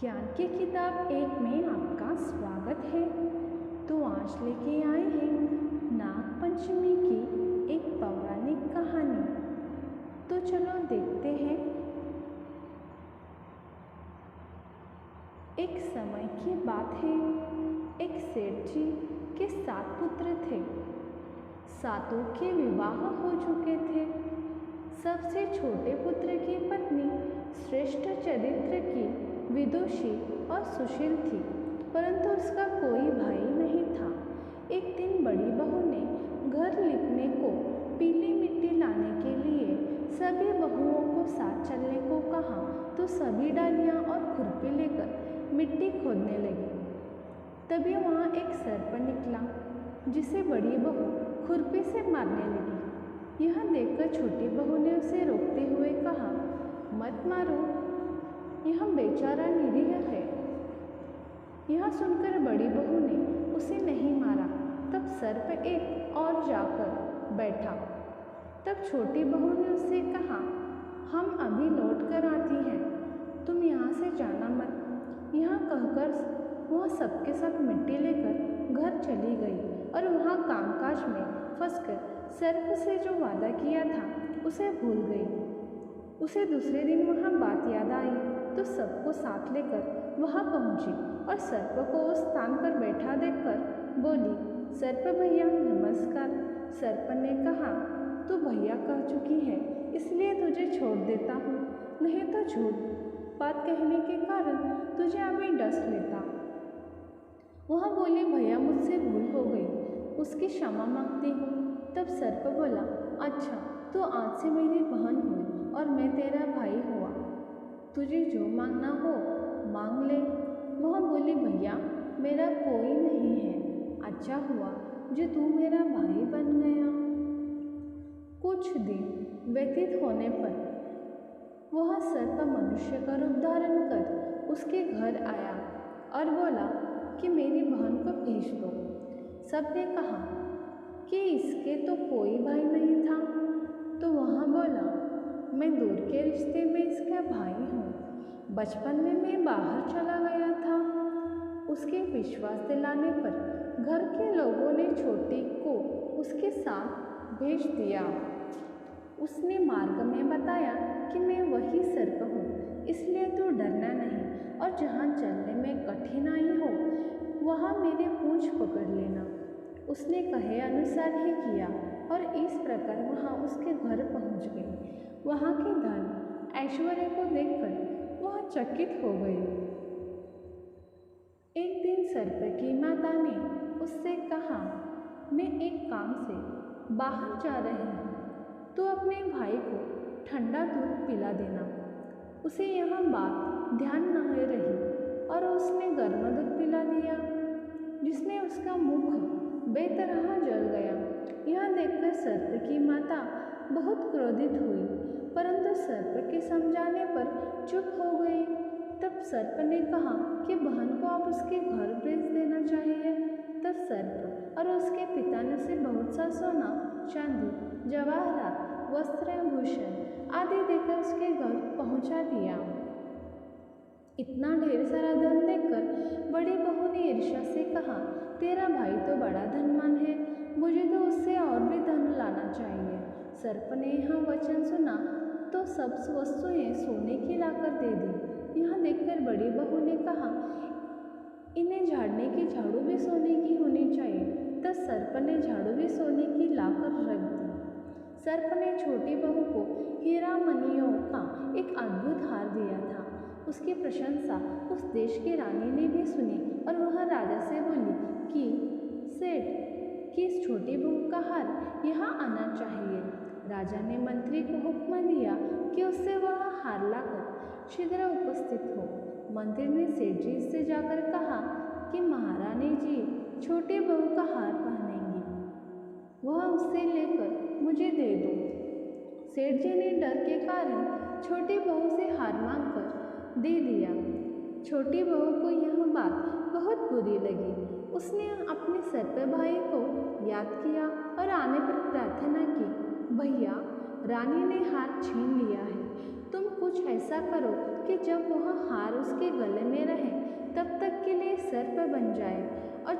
ज्ञान की किताब एक में आपका स्वागत है। तो आज लेके आए हैं नाग पंचमी की एक पौराणिक कहानी। तो चलो देखते हैं। एक समय की बात है, एक सेठ जी के 7 पुत्र थे। सातों के विवाह हो चुके थे। सबसे छोटे पुत्र की पत्नी श्रेष्ठ चरित्र की विदुषी और सुशील थी, परंतु उसका कोई भाई नहीं था। एक दिन बड़ी बहू ने घर लिपने को पीली मिट्टी लाने के लिए सभी बहुओं को साथ चलने को कहा, तो सभी डालियाँ और खुरपी लेकर मिट्टी खोदने लगी। तभी वहाँ एक सर्प निकला, जिसे बड़ी बहू खुरपी से मारने लगी। यह देखकर छोटी बहू ने उसे रोकते हुए कहा, मत मारो, यह बेचारा निरीह है। यह सुनकर बड़ी बहू ने उसे नहीं मारा। तब सर्प एक और जाकर बैठा। तब छोटी बहू ने उससे कहा, हम अभी लौट कर आती हैं, तुम यहाँ से जाना मत। यह कहकर वह सबके सब मिट्टी लेकर घर चली गई और वहाँ कामकाज में फंसकर सर्प से जो वादा किया था उसे भूल गई। उसे दूसरे दिन वहाँ बात याद आई, तो सबको साथ लेकर वहाँ पहुँची और सर्प को उस स्थान पर बैठा देखकर बोली, सर्प भैया नमस्कार। सर्प ने कहा, तू भैया कह चुकी है, इसलिए तुझे छोड़ देता हूँ, नहीं तो झूठ बात कहने के कारण तुझे अभी डस लेता। वह बोली, भैया मुझसे भूल हो गई, उसकी क्षमा मांगती हूँ। तब सर्प बोला, अच्छा तो आज से मेरी बहन हुई और मैं तेरा भाई हुआ, तुझे जो मांगना हो मांग ले। वह बोली, भैया मेरा कोई नहीं है, अच्छा हुआ जो तू मेरा भाई बन गया। कुछ दिन व्यतीत होने पर वह सर्प मनुष्य का रूप धारण कर उसके घर आया और बोला कि मेरी बहन को भेज दो। सबने कहा कि इसके तो कोई भाई नहीं था। तो वह बोला, मैं दूर के रिश्ते में इसका भाई हूँ। बचपन में मैं बाहर चला गया था। उसके विश्वास दिलाने पर घर के लोगों ने छोटी को उसके साथ भेज दिया। उसने मार्ग में बताया कि मैं वही सर्प हूँ, इसलिए तू डरना नहीं और जहाँ चलने में कठिनाई हो वहाँ मेरी पूंछ पकड़ लेना। उसने कहे अनुसार ही किया और इस प्रकार वहाँ उसके घर पहुँच गई। वहाँ के धन ऐश्वर्य को देखकर वह चकित हो गई। एक दिन सर्प की माता ने उससे कहा, मैं एक काम से बाहर जा रही हूँ, तो अपने भाई को ठंडा दूध पिला देना। उसे यह बात ध्यान न रही और उसने गर्म दूध पिला दिया, जिसने उसका मुख बेतरह जल गया। यह देखकर सर्प की माता बहुत क्रोधित हुई, परंतु सर्प के समझाने पर चुप हो गई। तब सर्प ने कहा कि बहन को आप उसके घर भेज देना चाहिए। तब सर्प और उसके पिता ने उसे बहुत सा सोना, चांदी, जवाहरात, वस्त्र, भूषण आदि देकर उसके घर पहुंचा दिया। इतना ढेर सारा धन देखकर बड़ी बहू ने ईर्ष्या से कहा, तेरा भाई तो बड़ा धनवान है, मुझे तो उससे और भी धन लाना चाहिए। सर्प ने यह वचन सुना तो सब वस्तुएं सोने की लाकर दे दी। यह देखकर बड़ी बहू ने कहा, इन्हें झाड़ने की झाड़ू भी सोने की होनी चाहिए। तब सर्प ने झाड़ू भी सोने की लाकर रख दी। सर्प ने छोटी बहू को हीरा मणियों का एक अद्भुत हार दिया था। उसकी प्रशंसा उस देश की रानी ने भी सुनी और वह राजा से बोली कि सेठ कि इस छोटी बहू का हार यहाँ आना चाहिए। राजा ने मंत्री को हुक्म दिया कि उससे वह हार लाकर शीघ्र उपस्थित हो। मंत्री ने सेठ जी से जाकर कहा कि महारानी जी छोटी बहू का हार पहनेंगी, वह उससे लेकर मुझे दे दो। सेठ जी ने डर के कारण छोटी बहू से हार मांगकर दे दिया। छोटी बहू को यह बात बहुत बुरी लगी। उसने अपने सर्प भाई को याद किया और आने पर प्रार्थना की, भैया रानी ने हार छीन लिया है, तुम कुछ ऐसा करो कि जब वह हार उसके गले में रहे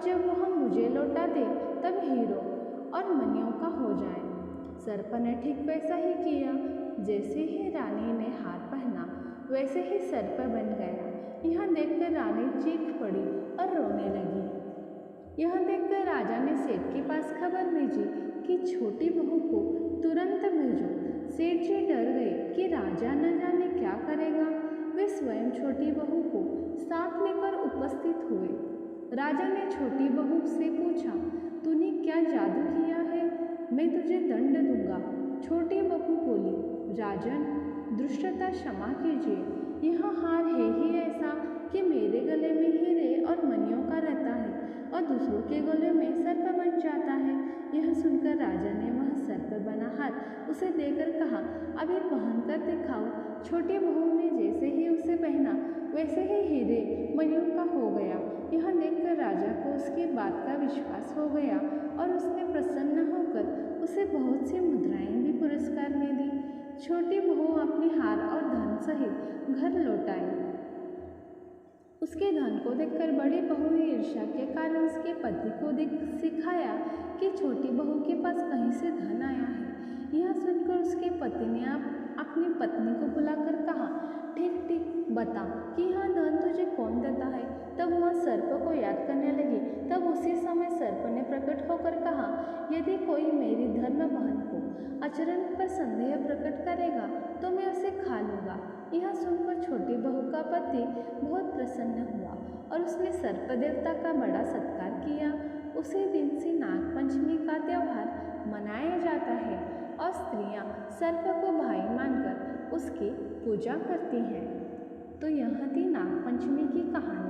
जब वह मुझे लौटा दे तब हीरो और मणियों का हो जाए। सर्प ने ठीक वैसा ही किया। जैसे ही रानी ने हार पहना वैसे ही सर्प बन गया। यह देखकर रानी चीख पड़ी और रोने लगी। यह देखकर राजा ने सेठ के पास खबर भेजी कि छोटी बहू को तुरंत भेजो। सेठ जी डर गए कि राजा न जाने क्या करेगा। वे स्वयं छोटी बहू को साथ लेकर उपस्थित हुए। राजा ने छोटी बहू से पूछा, तूने क्या जादू किया है? मैं तुझे दंड दूंगा। छोटी बहू बोली, राजन, दुष्टता क्षमा कीजिए। यह हार है ही ऐसा कि मेरे गले में हीरे और मणियों का रहता है और दूसरों के गले में सर्प बन जाता है। यह सुनकर राजा ने वह सर्प बना हार उसे देकर कहा, अभी पहन कर दिखाओ। छोटी बहू ने जैसे ही उसे पहना वैसे ही हीरे मणियों का हो गया। यह देखकर राजा को उसकी बात का विश्वास हो गया और उसने प्रसन्न होकर उसे बहुत सी मुद्राएं भी पुरस्कार में दी। छोटी बहू अपनी हार और धन सहित घर लौट आई। उसके धन को देखकर बड़ी बहू ने ईर्ष्या के कारण उसके पति को सिखाया कि छोटी बहू के पास कहीं से धन आया है। यह सुनकर उसके पति ने अपनी पत्नी को बुलाकर कहा, ठीक ठीक बता कि यह धन तुझे कौन देता है। तब वह सर्प को याद करने लगी। तब उसी समय सर्प ने प्रकट होकर कहा, यदि कोई मेरी धर्म बहन को आचरण पर संदेह प्रकट करेगा तो मैं उसे खा लूँगा। यह सुनकर छोटी बहू का पति बहुत प्रसन्न हुआ और उसने सर्प देवता का बड़ा सत्कार किया। उसी दिन से नाग पंचमी का त्यौहार मनाया जाता है और स्त्रियां सर्प को भाई मानकर उसकी पूजा करती हैं। तो यह थी नाग पंचमी की कहानी।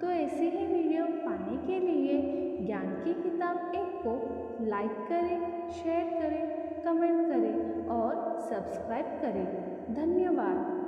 तो ऐसे ही वीडियो पाने के लिए ज्ञान की किताब 1 को लाइक करें, शेयर करें, कमेंट करें और सब्सक्राइब करें। धन्यवाद।